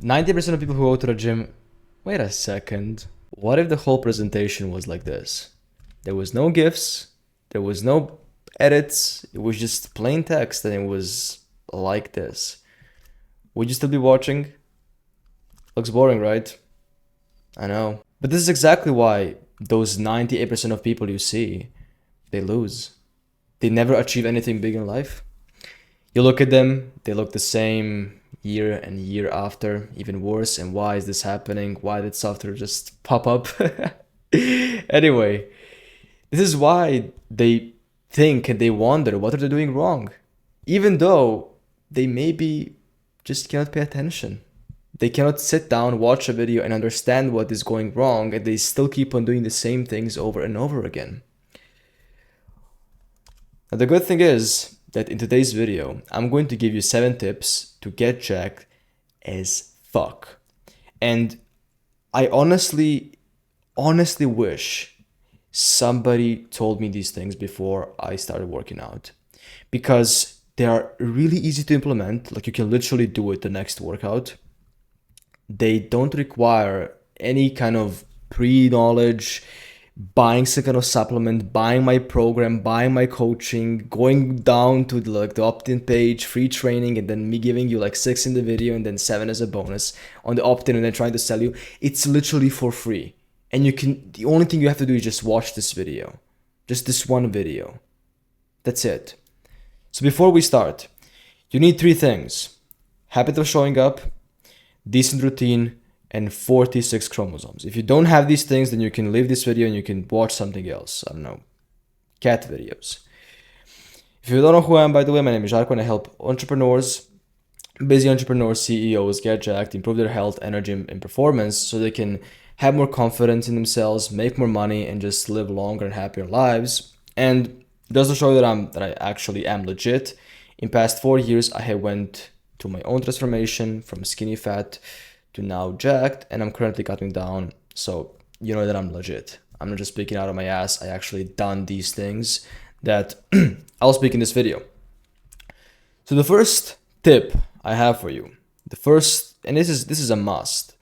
90% of people who go to the gym, wait a second. What if the whole presentation was like this? There was no GIFs, there was no edits, it was just plain text and it was like this. Would you still be watching? Looks boring, right? I know. But this is exactly why those 98% of people you see, they lose. They never achieve anything big in life. You look at them, they look the same year and year after, even worse. And why is this happening? Why did software just pop up? Anyway, this is why they think and they wonder what are they doing wrong, even though they maybe just cannot pay attention. They cannot sit down, watch a video, and understand what is going wrong, and they still keep on doing the same things over and over again. Now, the good thing is that in today's video, I'm going to give you 7 tips to get jacked as fuck. And I honestly wish somebody told me these things before I started working out, because they are really easy to implement. Like, you can literally do it the next workout. They don't require any kind of pre-knowledge, buying some kind of supplement, buying my program, buying my coaching, going down to the opt-in page, free training, and then me giving you like 6 in the video and then 7 as a bonus on the opt-in and then trying to sell you. It's literally for free. And the only thing you have to do is just watch this video. Just this one video. That's it. So before we start, you need 3 things: habit of showing up, decent routine, and 46 chromosomes. If you don't have these things, then you can leave this video and you can watch something else. I don't know, cat videos. If you don't know who I am, by the way, my name is Žarko and I help entrepreneurs, busy entrepreneurs, CEOs get jacked, improve their health, energy, and performance so they can have more confidence in themselves, make more money, and just live longer and happier lives. And just to show you that I actually am legit, in past 4 years, I have went to my own transformation from skinny fat to now jacked, and I'm currently cutting down. So you know that I'm legit. I'm not just speaking out of my ass. I actually done these things that I'll speak in this video. So the first tip I have for you, and this is a must.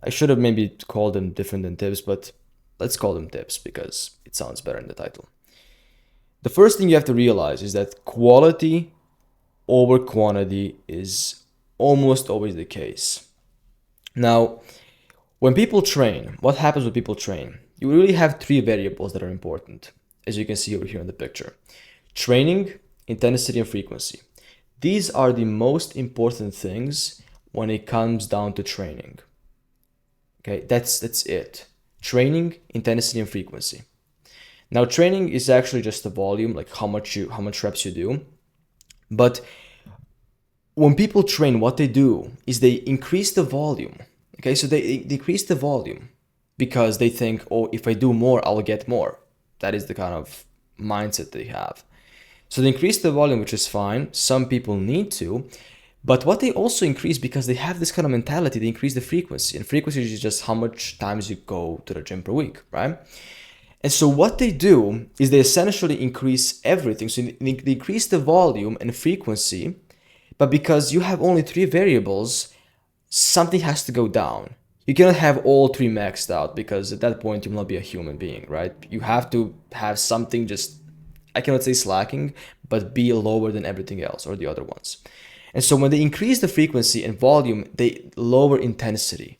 I should have maybe called them different than tips, but let's call them tips because it sounds better in the title. The first thing you have to realize is that quality over quantity is almost always the case. Now, when people train, what happens when people train? You really have 3 variables that are important, as you can see over here in the picture: training, intensity, and frequency. These are the most important things when it comes down to training. Okay, that's it. Training, intensity, and frequency. Now, training is actually just the volume, like how much reps you do. But when people train, what they do is they increase the volume. Okay, so they decrease the volume because they think, oh, if I do more, I'll get more. That is the kind of mindset they have. So they increase the volume, which is fine. Some people need to. But what they also increase, because they have this kind of mentality, they increase the frequency. And frequency is just how much times you go to the gym per week, right? And so what they do is they essentially increase everything. So they increase the volume and frequency, but because you have only 3 variables, something has to go down. You cannot have all 3 maxed out, because at that point you will not be a human being, right? You have to have something just, I cannot say slacking, but be lower than everything else or the other ones. And so when they increase the frequency and volume, they lower intensity.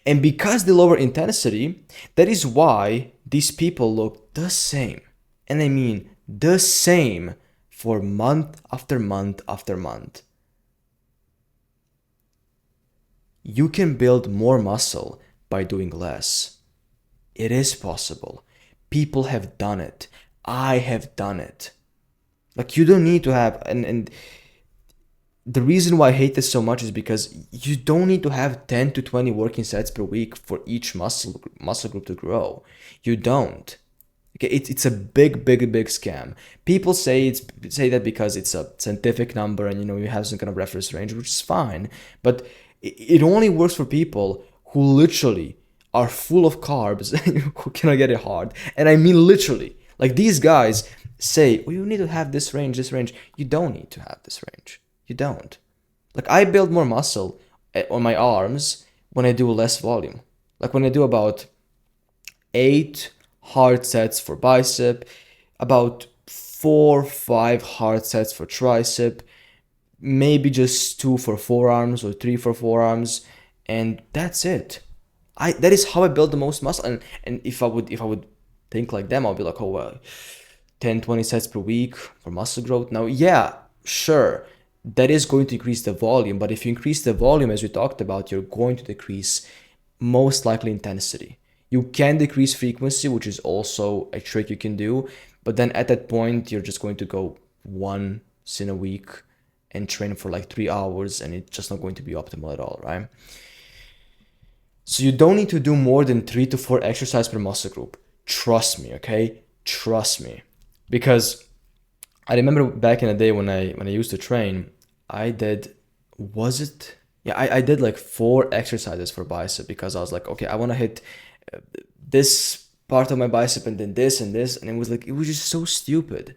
And because they lower intensity, that is why these people look the same. And I mean the same for month after month after month. You can build more muscle by doing less. It is possible. People have done it. I have done it. Like, you don't need to have, and the reason why I hate this so much is because you don't need to have 10 to 20 working sets per week for each muscle group to grow. You don't. Okay, it's a big scam. People say that because it's a scientific number and you have some kind of reference range, which is fine. But it only works for people who literally are full of carbs, who cannot get it hard. And I mean literally. Like, these guys say, well, you need to have this range. You don't need to have this range. You don't. Like, I build more muscle on my arms when I do less volume. Like when I do about 8 hard sets for bicep, about 4 5 hard sets for tricep, maybe just 2 for forearms or 3 for forearms, and that's it. That is how I build the most muscle. And if I would think like them, I'll be like, oh well, 10 20 sets per week for muscle growth. Now, yeah, sure, that is going to increase the volume, but if you increase the volume, as we talked about, you're going to decrease most likely intensity. You can decrease frequency, which is also a trick you can do, but then at that point, you're just going to go once in a week and train for like 3 hours, and it's just not going to be optimal at all, right? So you don't need to do more than 3 to 4 exercises per muscle group. Trust me, okay? Trust me. Because I remember back in the day when I used to train, I did, was it? Yeah, I did like 4 exercises for bicep because I was like, okay, I want to hit this part of my bicep and then this and this. And it was just so stupid.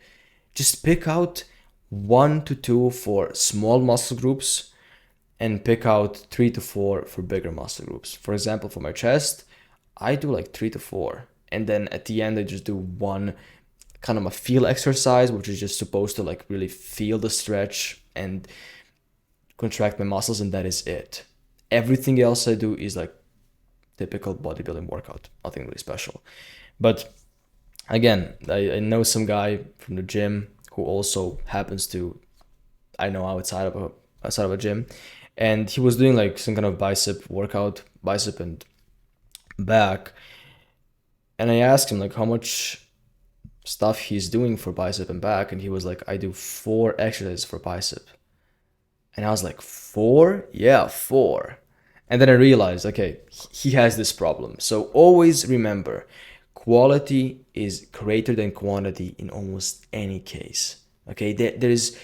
Just pick out 1 to 2 for small muscle groups and pick out 3 to 4 for bigger muscle groups. For example, for my chest, I do like 3 to 4. And then at the end, I just do one kind of a feel exercise, which is just supposed to like really feel the stretch and contract my muscles, and that is it. Everything else I do is like typical bodybuilding workout, nothing really special. But again, I know some guy from the gym who also happens to, I know, outside of a gym, and he was doing like some kind of bicep workout, bicep and back, and I asked him like how much stuff he's doing for bicep and back, and he was like, I do 4 exercises for bicep. And I was like, 4? Yeah, 4. And then I realized, okay, he has this problem. So always remember, quality is greater than quantity in almost any case. Okay, there is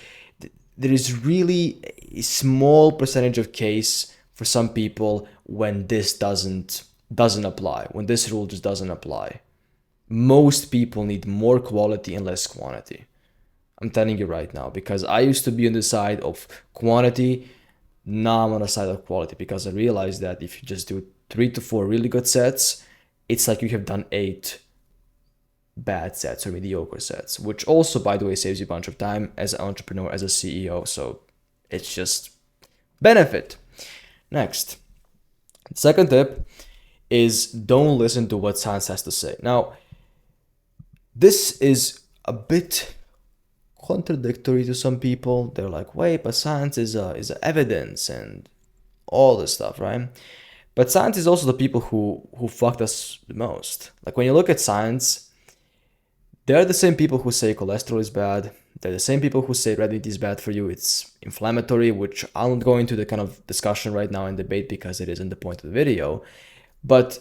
really a small percentage of case for some people when this doesn't apply, when this rule just doesn't apply. Most people need more quality and less quantity. I'm telling you right now, because I used to be on the side of quantity. Now I'm on the side of quality because I realized that if you just do 3 to 4 really good sets, it's like you have done 8 bad sets or mediocre sets, which also, by the way, saves you a bunch of time as an entrepreneur, as a CEO. So it's just benefit. Next, the second tip is don't listen to what science has to say. Now, this is a bit contradictory to some people. They're like, wait, but science is evidence and all this stuff, right? But science is also the people who fucked us the most. Like when you look at science, they're the same people who say cholesterol is bad. They're the same people who say red meat is bad for you. It's inflammatory, which I'll not go into the kind of discussion right now and debate because it isn't the point of the video. But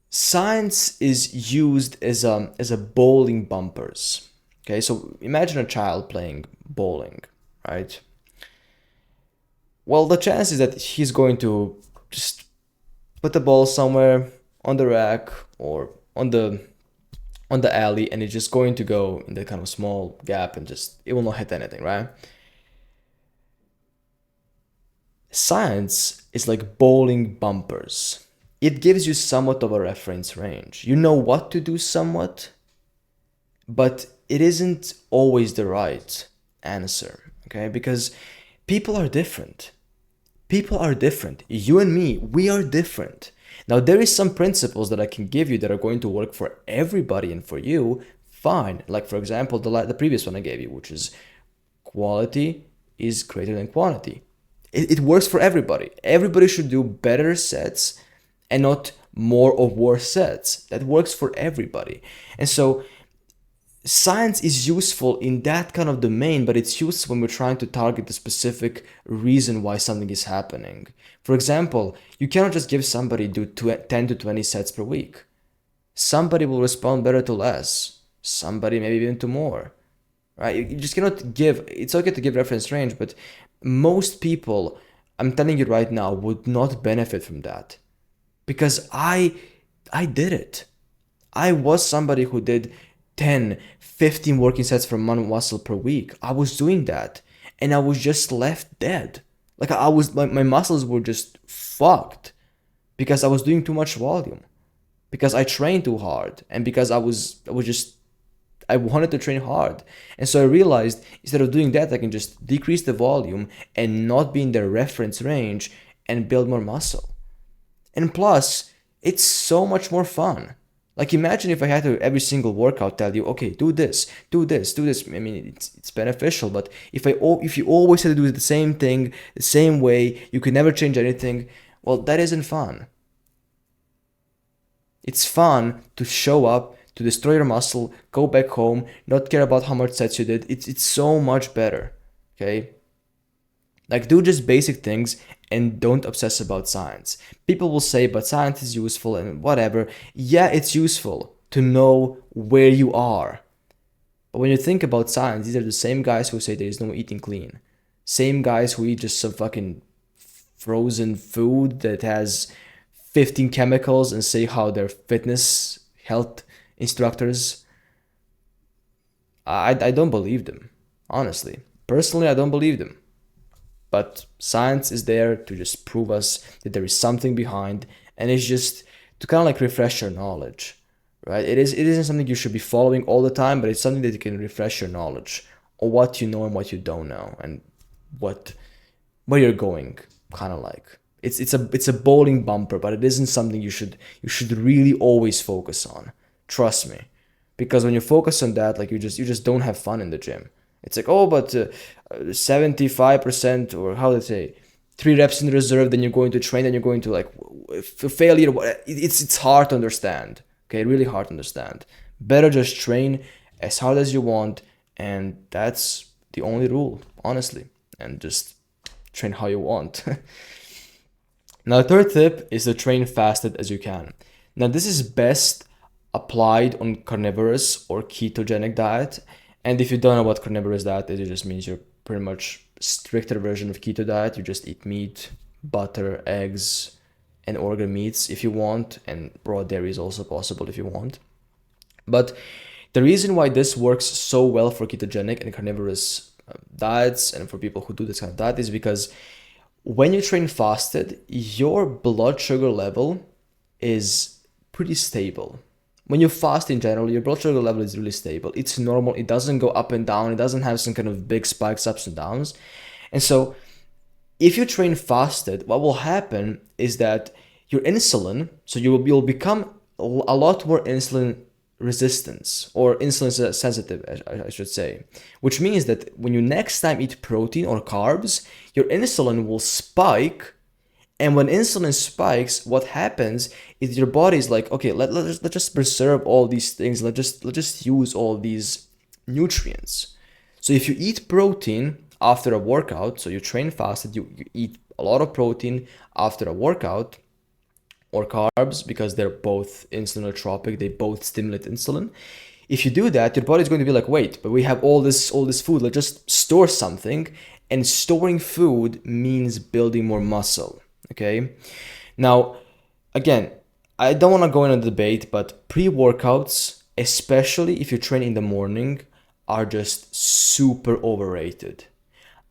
science is used as a bowling bumpers. Okay, so imagine a child playing bowling, right? Well, the chance is that he's going to just put the ball somewhere on the rack or on the alley, and it's just going to go in the kind of small gap and just it will not hit anything, right? Science is like bowling bumpers. It gives you somewhat of a reference range. You know what to do somewhat, but it isn't always the right answer, okay? Because people are different. People are different. You and me, we are different. Now, there is some principles that I can give you that are going to work for everybody and for you, fine. Like, for example, the previous one I gave you, which is quality is greater than quantity. It works for everybody. Everybody should do better sets and not more or worse sets. That works for everybody. And so science is useful in that kind of domain, but it's useful when we're trying to target the specific reason why something is happening. For example, you cannot just give somebody do 10 to 20 sets per week. Somebody will respond better to less. Somebody maybe even to more. Right? You just cannot give. It's okay to give reference range, but most people, I'm telling you right now, would not benefit from that. Because I did it. I was somebody who did 10, 15 working sets from one muscle per week. I was doing that and I was just left dead. Like I was, my muscles were just fucked because I was doing too much volume, because I trained too hard, and because I wanted to train hard. And so I realized instead of doing that, I can just decrease the volume and not be in the reference range and build more muscle. And plus, it's so much more fun. Like imagine if I had to every single workout tell you, okay, do this, do this, do this. I mean, it's beneficial, but if you always had to do the same thing the same way, you could never change anything. Well, that isn't fun. It's fun to show up, to destroy your muscle, go back home, not care about how much sets you did. It's so much better. Okay? Like do just basic things and don't obsess about science. People will say, but science is useful and whatever. Yeah, it's useful to know where you are. But when you think about science, these are the same guys who say there is no eating clean. Same guys who eat just some fucking frozen food that has 15 chemicals and say how they're fitness health instructors. I don't believe them, honestly. Personally, I don't believe them. But science is there to just prove us that there is something behind, and it's just to kind of like refresh your knowledge, right? It isn't something you should be following all the time, but it's something that you can refresh your knowledge on what you know and what you don't know, and where you're going, kind of like. It's a bowling bumper, but it isn't something you should really always focus on. Trust me, because when you focus on that, like you just don't have fun in the gym. It's like, oh, but 75%, or how they say, 3 reps in reserve, then you're going to train, then you're going to like failure. It's hard to understand. Okay, really hard to understand. Better just train as hard as you want, and that's the only rule, honestly. And just train how you want. Now, the third tip is to train fasted as you can. Now, this is best applied on carnivorous or ketogenic diet. And if you don't know what carnivorous diet is, it just means you're pretty much stricter version of keto diet. You just eat meat, butter, eggs, and organ meats if you want, and raw dairy is also possible if you want. But the reason why this works so well for ketogenic and carnivorous diets and for people who do this kind of diet is because when you train fasted, your blood sugar level is pretty stable. When you fast in general, your blood sugar level is really stable. It's normal. It doesn't go up and down. It doesn't have some kind of big spikes, ups and downs. And so if you train fasted, what will happen is that your insulin, so you'll become a lot more insulin resistance or insulin sensitive, I should say, which means that when you next time eat protein or carbs, your insulin will spike. And when insulin spikes, what happens is your body is like, okay, let's just preserve all these things. Let's just use all these nutrients. So if you eat protein after a workout, so you train fasted, you eat a lot of protein after a workout, or carbs, because they're both insulinotropic, they both stimulate insulin. If you do that, your body's going to be like, wait, but we have all this food, let's just store something. And storing food means building more muscle. Okay. Now, again, I don't want to go in a debate, but pre-workouts, especially if you train in the morning, are just super overrated.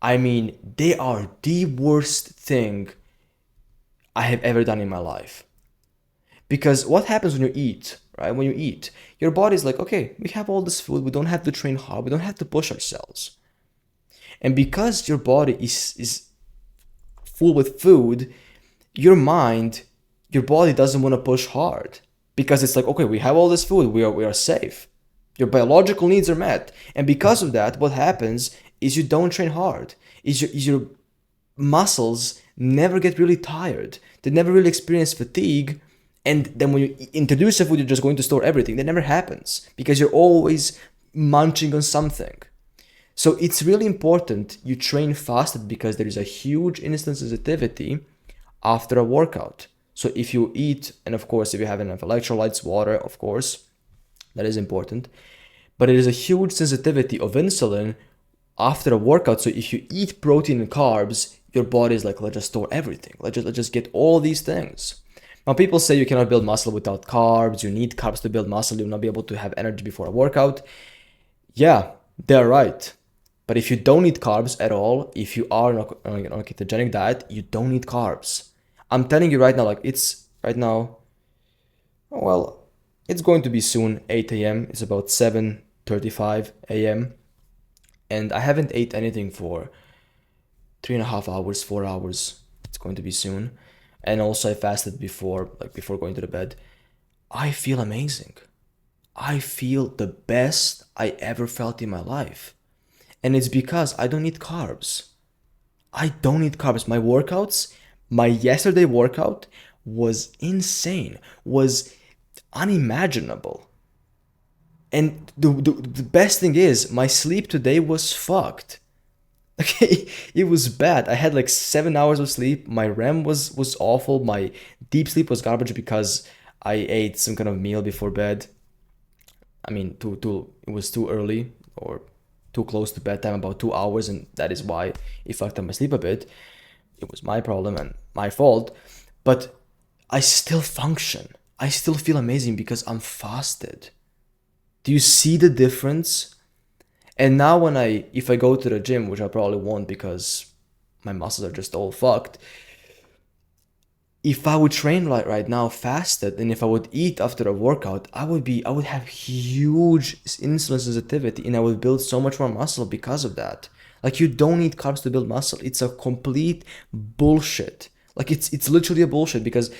I mean, they are the worst thing I have ever done in my life. Because what happens when you eat, right? When you eat, your body's like, okay, we have all this food, we don't have to train hard, we don't have to push ourselves. And because your body is full with food, your body doesn't want to push hard. Because it's like, okay, we have all this food, we are safe. Your biological needs are met. And because of that, what happens is you don't train hard. Your muscles never get really tired. They never really experience fatigue. And then when you introduce the food, you're just going to store everything. That never happens because you're always munching on something. So it's really important you train fasted because there is a huge insulin sensitivity after a workout. So if you eat, and of course, if you have enough electrolytes, water, of course, that is important. But there is a huge sensitivity of insulin after a workout. So if you eat protein and carbs, your body is like, let's just store everything. Let's just get all these things. Now, people say you cannot build muscle without carbs. You need carbs to build muscle. You will not be able to have energy before a workout. Yeah, they're right. But if you don't eat carbs at all, if you are on a ketogenic diet, you don't need carbs. I'm telling you right now, like it's right now, well, it's going to be soon 8 a.m. It's about 7:35 a.m. And I haven't ate anything for 3.5 hours, 4 hours. It's going to be soon. And also I fasted before, like before going to the bed. I feel amazing. I feel the best I ever felt in my life. And it's because I don't eat carbs. I don't eat carbs. My workouts, my yesterday workout was insane, was unimaginable. And the best thing is, my sleep today was fucked. Okay, it was bad. I had like 7 hours of sleep. My REM was awful. My deep sleep was garbage because I ate some kind of meal before bed. I mean, it was too early or too close to bedtime, about 2 hours, and that is why it fucked up my sleep a bit. It was my problem and my fault, but I still function. I still feel amazing because I'm fasted. Do you see the difference? And now if I go to the gym, which I probably won't because my muscles are just all fucked, if I would train right now fasted, and if I would eat after a workout, I would have huge insulin sensitivity, and I would build so much more muscle because of that. Like, you don't need carbs to build muscle. It's a complete bullshit. Like, it's literally a bullshit because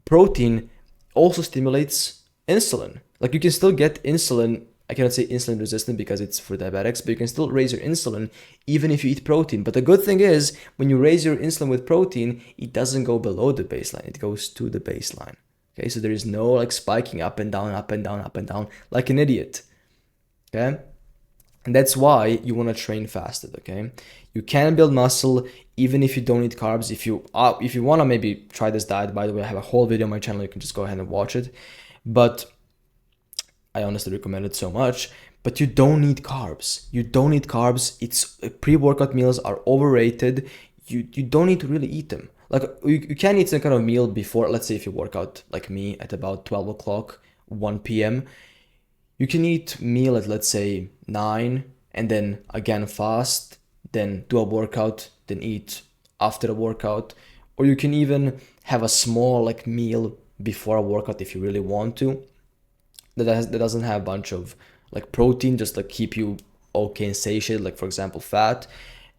protein also stimulates insulin. Like, you can still get insulin. I cannot say insulin resistant because it's for diabetics, but you can still raise your insulin even if you eat protein. But the good thing is, when you raise your insulin with protein, it doesn't go below the baseline. It goes to the baseline. Okay, so there is no like spiking up and down, up and down, up and down like an idiot. Okay, and that's why you want to train fasted. Okay, you can build muscle even if you don't eat carbs. If you want to maybe try this diet, by the way, I have a whole video on my channel. You can just go ahead and watch it. But I honestly recommend it so much, but you don't need carbs. You don't need carbs. It's pre-workout meals are overrated. You don't need to really eat them. Like, you can eat some kind of meal before, let's say if you work out like me at about 12 o'clock, 1 p.m. You can eat meal at, let's say, 9, and then again fast, then do a workout, then eat after a workout. Or you can even have a small like meal before a workout if you really want to. That doesn't have a bunch of like protein, just like keep you okay and satiated, like for example fat,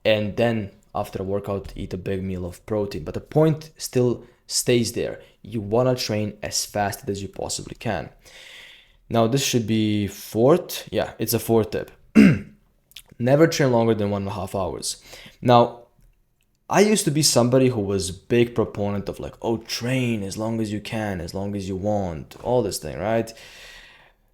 and then after a workout eat a big meal of protein. But the point still stays there. You want to train as fast as you possibly can. Now this should be fourth. Yeah, it's a fourth tip. Never train longer than 1.5 hours. Now, I used to be somebody who was big proponent of like, oh, train as long as you can, as long as you want, all this thing, right?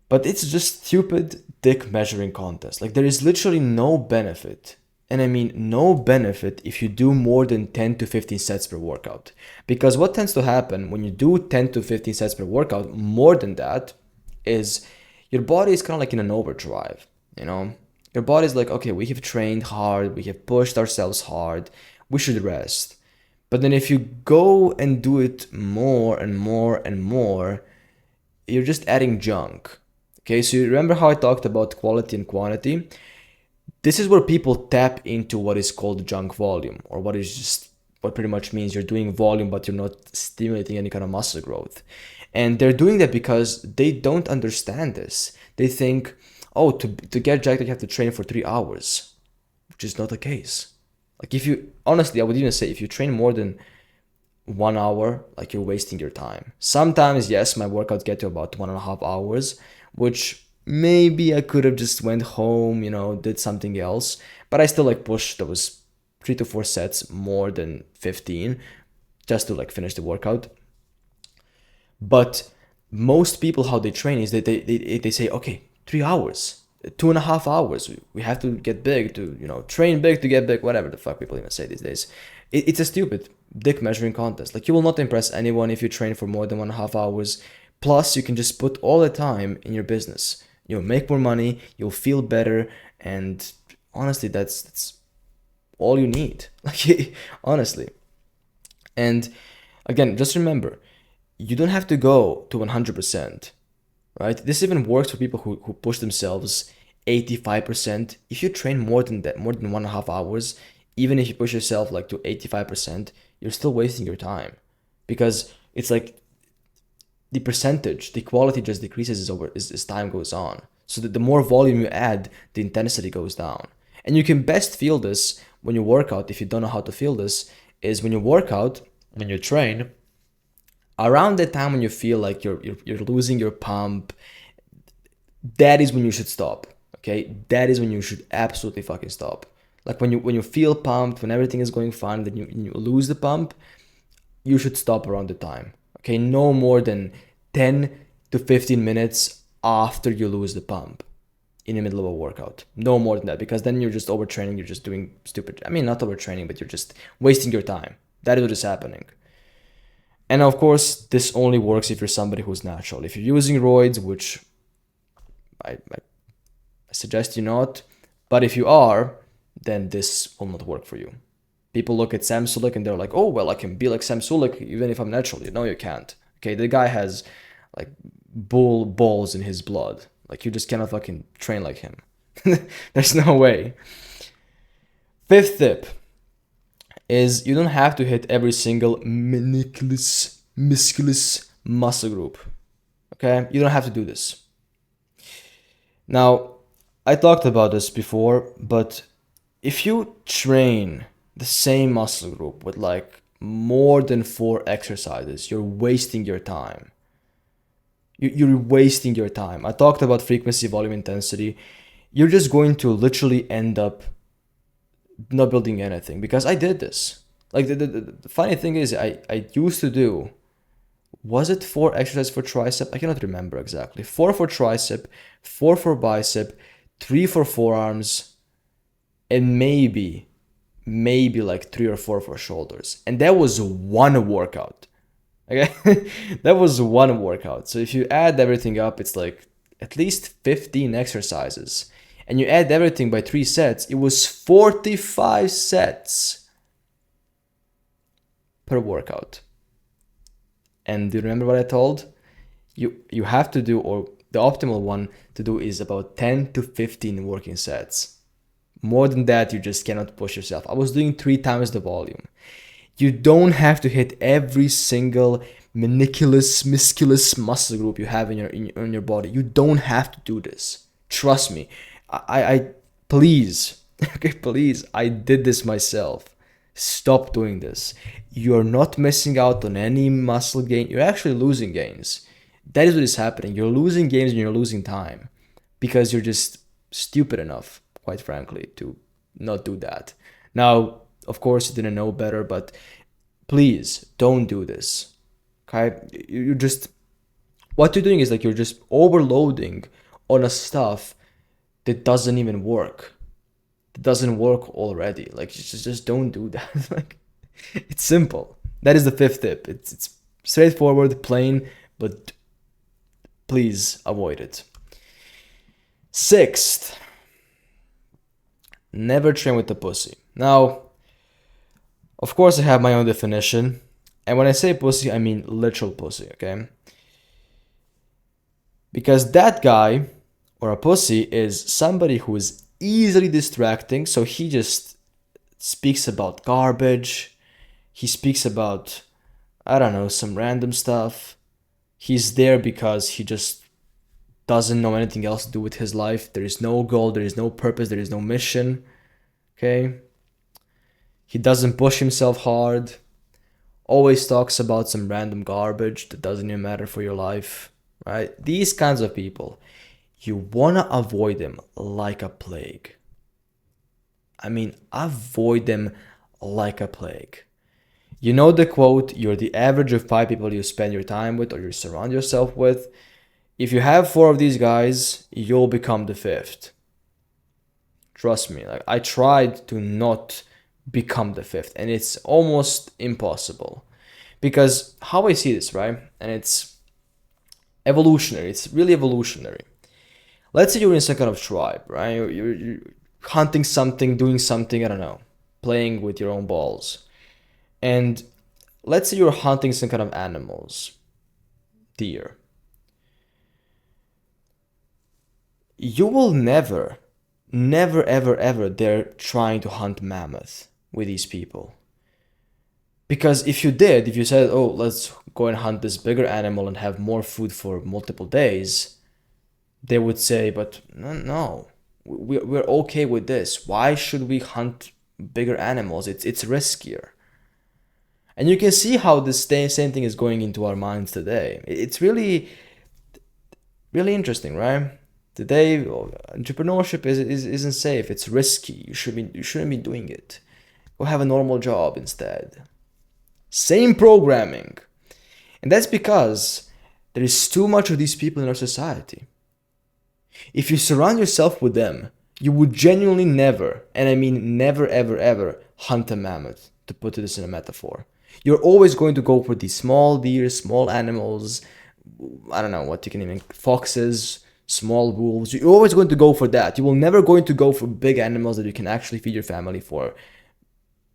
But it's just stupid dick measuring contest. Like, there is literally no benefit. And I mean no benefit if you do more than 10 to 15 sets per workout. Because what tends to happen when you do 10 to 15 sets per workout, more than that, is your body is kind of like in an overdrive, you know? Your body's like, okay, we have trained hard, we have pushed ourselves hard, we should rest. But then if you go and do it more and more and more, you're just adding junk. Okay, so you remember how I talked about quality and quantity? This is where people tap into what is called junk volume, or what pretty much means you're doing volume, but you're not stimulating any kind of muscle growth. And they're doing that because they don't understand this. They think, oh, to get jacked, you have to train for 3 hours, which is not the case. Like, honestly, I would even say if you train more than 1 hour, like, you're wasting your time. Sometimes, yes, my workouts get to about 1.5 hours, which maybe I could have just went home, did something else, but I still like push those 3 to 4 sets more than 15 just to like finish the workout. But most people, how they train is that they say, okay, 3 hours, 2.5 hours, we have to get big to, train big to get big, whatever the fuck people even say these days. It's a stupid dick measuring contest. Like, you will not impress anyone if you train for more than 1.5 hours. Plus, you can just put all the time in your business. You'll make more money, you'll feel better, and honestly, that's all you need. Like, honestly. And again, just remember, you don't have to go to 100%, right? This even works for people who push themselves 85%, if you train more than that, more than 1.5 hours, even if you push yourself like to 85%, you're still wasting your time, because it's like the percentage, the quality just decreases as time goes on. So that the more volume you add, the intensity goes down. And you can best feel this when you work out. If you don't know how to feel this, is when you work out, when you train, around that time when you feel like you're losing your pump, that is when you should stop. Okay, that is when you should absolutely fucking stop. Like when you feel pumped, when everything is going fine, then you lose the pump, you should stop around the time. Okay, no more than 10 to 15 minutes after you lose the pump in the middle of a workout. No more than that, because then you're just overtraining, you're just doing stupid. I mean, not overtraining, but you're just wasting your time. That is what is happening. And of course, this only works if you're somebody who's natural. If you're using roids, which I suggest you not, but if you are, then this will not work for you. People look at Sam Sulek and they're like, oh, well, I can be like Sam Sulek even if I'm natural. No, you can't. Okay, the guy has like bull balls in his blood. Like, you just cannot fucking train like him. There's no way. Fifth tip is you don't have to hit every single musculus muscle group. Okay, you don't have to do this. Now, I talked about this before, but if you train the same muscle group with like more than 4 exercises, you're wasting your time. You're wasting your time. I talked about frequency, volume, intensity. You're just going to literally end up not building anything, because I did this. Like the funny thing is, I used to do, was it 4 exercises for tricep? I cannot remember exactly. 4 for tricep, 4 for bicep, 3 for forearms, and maybe like 3 or 4 for shoulders. And that was one workout. Okay? That was one workout. So if you add everything up, it's like at least 15 exercises. And you add everything by 3 sets, it was 45 sets per workout. And do you remember what I told? You have to do, or the optimal one to do is about 10 to 15 working sets. More than that, you just cannot push yourself. I was doing 3 times the volume. You don't have to hit every single musculus muscle group you have in your body. You don't have to do this. Trust me. I please, okay, please, I did this myself. Stop doing this. You're not missing out on any muscle gain. You're actually losing gains. That is what is happening. You're losing gains and you're losing time because you're just stupid enough, quite frankly, to not do that. Now, of course, you didn't know better, but please don't do this. Okay? You're just, what you're doing is like you're just overloading on a stuff that doesn't even work. That doesn't work already. Like, just don't do that. Like, it's simple. That is the 5th tip. It's straightforward, plain, but please avoid it. 6th, never train with the pussy. Now, of course, I have my own definition. And when I say pussy, I mean literal pussy, okay? Because that guy, or a pussy, is somebody who is easily distracting. So he just speaks about garbage. He speaks about, I don't know, some random stuff. He's there because he just doesn't know anything else to do with his life. There is no goal, there is no purpose, there is no mission. Okay? He doesn't push himself hard. Always talks about some random garbage that doesn't even matter for your life. Right? These kinds of people, you wanna avoid them like a plague. I mean, avoid them like a plague. You know the quote, you're the average of 5 people you spend your time with or you surround yourself with. If you have 4 of these guys, you'll become the 5th. Trust me, like I tried to not become the 5th, and it's almost impossible. Because how I see this, right? And it's evolutionary. It's really evolutionary. Let's say you're in some kind of tribe, right? You're hunting something, doing something, I don't know, playing with your own balls. And let's say you're hunting some kind of animals, deer. you will never, never, ever, ever dare trying to hunt mammoth with these people. Because if you did, if you said, oh, let's go and hunt this bigger animal and have more food for multiple days, they would say, but no, we're okay with this. Why should we hunt bigger animals? It's riskier. And you can see how this same thing is going into our minds today. It's really, really interesting, right? Today, entrepreneurship isn't safe. It's risky. You shouldn't be doing it. Go have a normal job instead. Same programming. And that's because there is too much of these people in our society. If you surround yourself with them, you would genuinely never, and I mean never, ever, ever, hunt a mammoth, to put this in a metaphor. You're always going to go for these small deer, small animals, I don't know what you can even, foxes, small wolves. You're always going to go for that. You will never going to go for big animals that you can actually feed your family for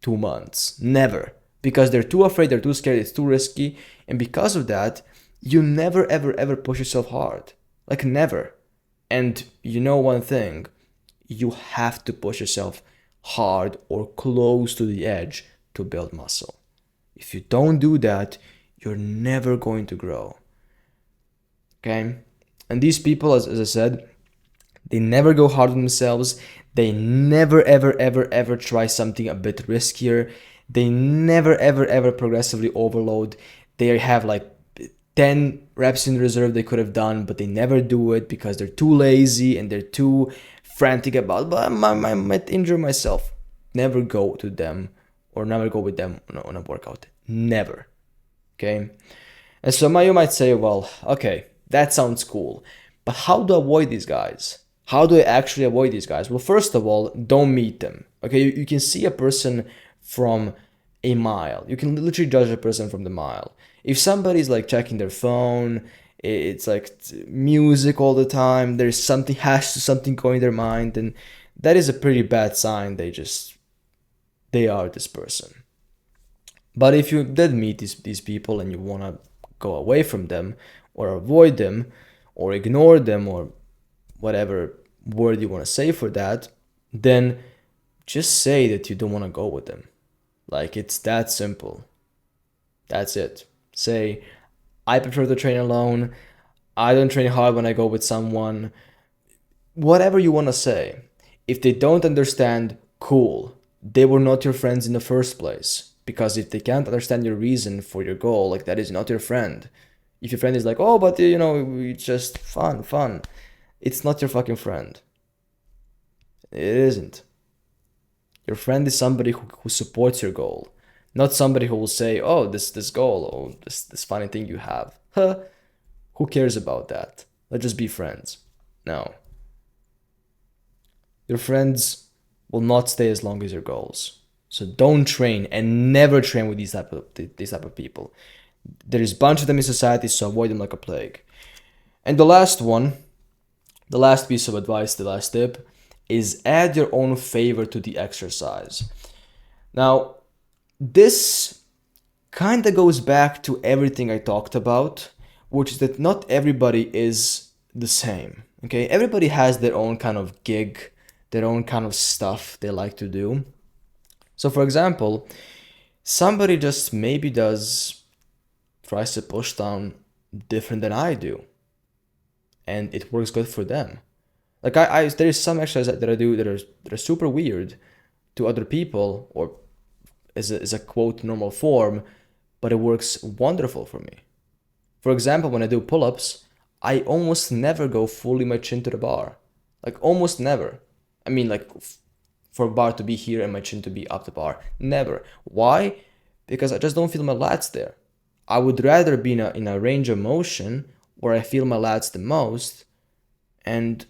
2 months. Never. Because they're too afraid, they're too scared, it's too risky. And because of that, you never, ever, ever push yourself hard. Like never. And you know one thing, you have to push yourself hard or close to the edge to build muscle. If you don't do that, you're never going to grow. Okay? And these people, as I said, they never go hard on themselves. They never, ever, ever, ever try something a bit riskier. They never, ever, ever progressively overload. They have like 10 reps in reserve they could have done, but they never do it because they're too lazy and they're too frantic about, but I might injure myself. Never go to them or never go with them on a workout. Never. Okay? And so you might say, well, okay, that sounds cool, but how do I avoid these guys? How do I actually avoid these guys? Well, first of all, don't meet them. Okay, you can see a person from a mile. You can literally judge a person from the mile. If somebody's like checking their phone, it's like music all the time, there's something going in their mind, and that is a pretty bad sign. They are this person. But if you did meet these people and you want to go away from them or avoid them or ignore them or whatever word you want to say for that, then just say that you don't want to go with them. Like, it's that simple. That's it. Say, I prefer to train alone. I don't train hard when I go with someone. Whatever you want to say. If they don't understand, cool. They were not your friends in the first place. Because if they can't understand your reason for your goal, like, that is not your friend. If your friend is like, oh, but it's just fun. It's not your fucking friend. It isn't. Your friend is somebody who supports your goal. Not somebody who will say, oh, this goal, oh, this funny thing you have. Huh? Who cares about that? Let's just be friends. No. Your friends will not stay as long as your goals. So don't train and never train with these type of people. There is a bunch of them in society, so avoid them like a plague. And the last piece of advice, the last tip, is add your own flavor to the exercise. Now, this kind of goes back to everything I talked about, which is that not everybody is the same. Okay, everybody has their own kind of gig, their own kind of stuff they like to do. So, for example, somebody just maybe tries to push down different than I do, and it works good for them. Like there is some exercises that I do that are super weird to other people, or is a quote normal form, but it works wonderful for me. For example, when I do pull-ups, I almost never go fully my chin to the bar. Like almost never. I mean, like for a bar to be here and my chin to be up the bar. Never. Why? Because I just don't feel my lats there. I would rather be in a range of motion where I feel my lats the most and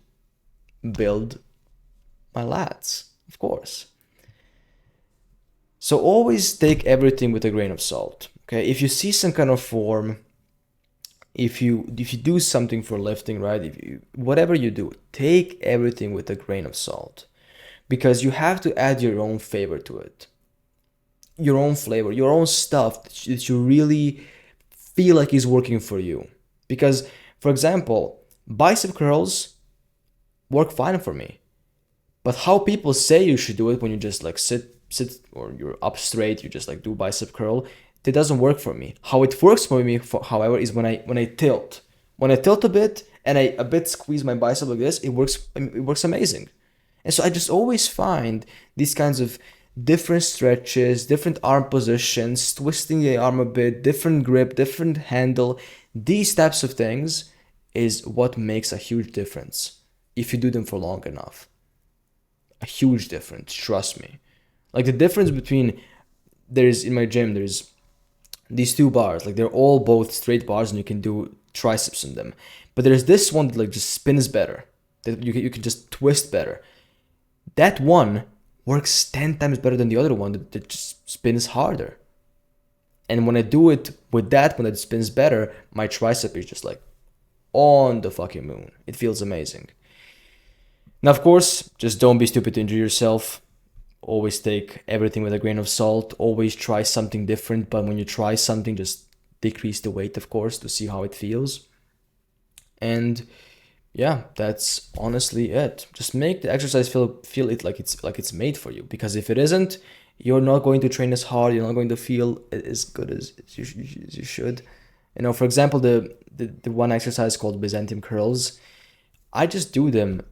build my lats, of course. So always take everything with a grain of salt. Okay, if you see some kind of form, if you do something for lifting, right? Whatever you do, take everything with a grain of salt, because you have to add your own flavor to it, your own flavor, your own stuff that you really feel like is working for you. Because, for example, bicep curls work fine for me. But how people say you should do it when you just like sit or you're up straight, you just like do bicep curl, that doesn't work for me. How it works for me, however, is when I tilt. When I tilt a bit and I a bit squeeze my bicep like this, it works amazing. And so I just always find these kinds of different stretches, different arm positions, twisting the arm a bit, different grip, different handle. These types of things is what makes a huge difference if you do them for long enough. A huge difference, trust me. Like the difference between there's in my gym, there's these two bars, like they're all both straight bars and you can do triceps in them. But there's this one that like just spins better, that you can just twist better. That one works 10 times better than the other one that just spins harder. And when I do it with that, when it spins better, my tricep is just like on the fucking moon. It feels amazing. Now, of course, just don't be stupid to injure yourself. Always take everything with a grain of salt. Always try something different. But when you try something, just decrease the weight, of course, to see how it feels. And yeah, that's honestly it. Just make the exercise feel it like it's made for you. Because if it isn't, you're not going to train as hard. You're not going to feel as good as you should. You know, for example, the one exercise called Byzantium curls, I just do them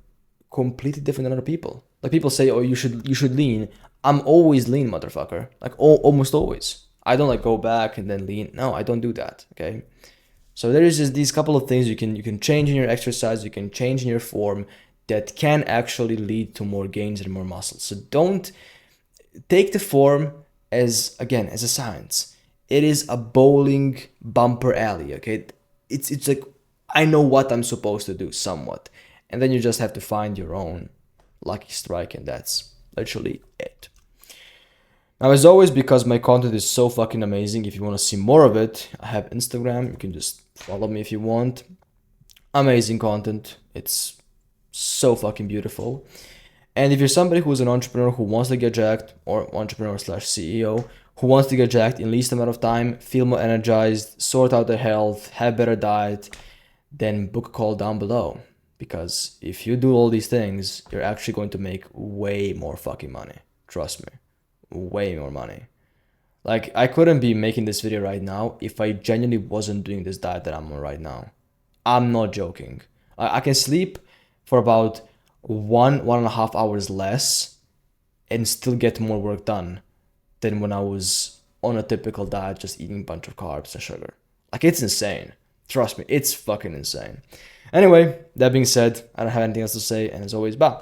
completely different than other people. Like people say, oh, you should lean. I'm always lean, motherfucker. Like almost always. I don't like go back and then lean. No, I don't do that. Okay. So there is just these couple of things you can change in your exercise, you can change in your form that can actually lead to more gains and more muscles. So don't take the form as a science. It is a bowling bumper alley, okay? It's like I know what I'm supposed to do somewhat. And then you just have to find your own lucky strike, and that's literally it. Now, as always, because my content is so fucking amazing, if you want to see more of it, I have Instagram. You can just follow me if you want. Amazing content. It's so fucking beautiful. And if you're somebody who's an entrepreneur who wants to get jacked, or entrepreneur / CEO, who wants to get jacked in least amount of time, feel more energized, sort out their health, have better diet, then book a call down below. Because if you do all these things, you're actually going to make way more fucking money. Trust me. Way more money. Like, I couldn't be making this video right now if I genuinely wasn't doing this diet that I'm on right now. I'm not joking. I can sleep for about 1.5 hours less and still get more work done than when I was on a typical diet, just eating a bunch of carbs and sugar. Like, it's insane. Trust me, it's fucking insane. Anyway, that being said, I don't have anything else to say, and as always, bye.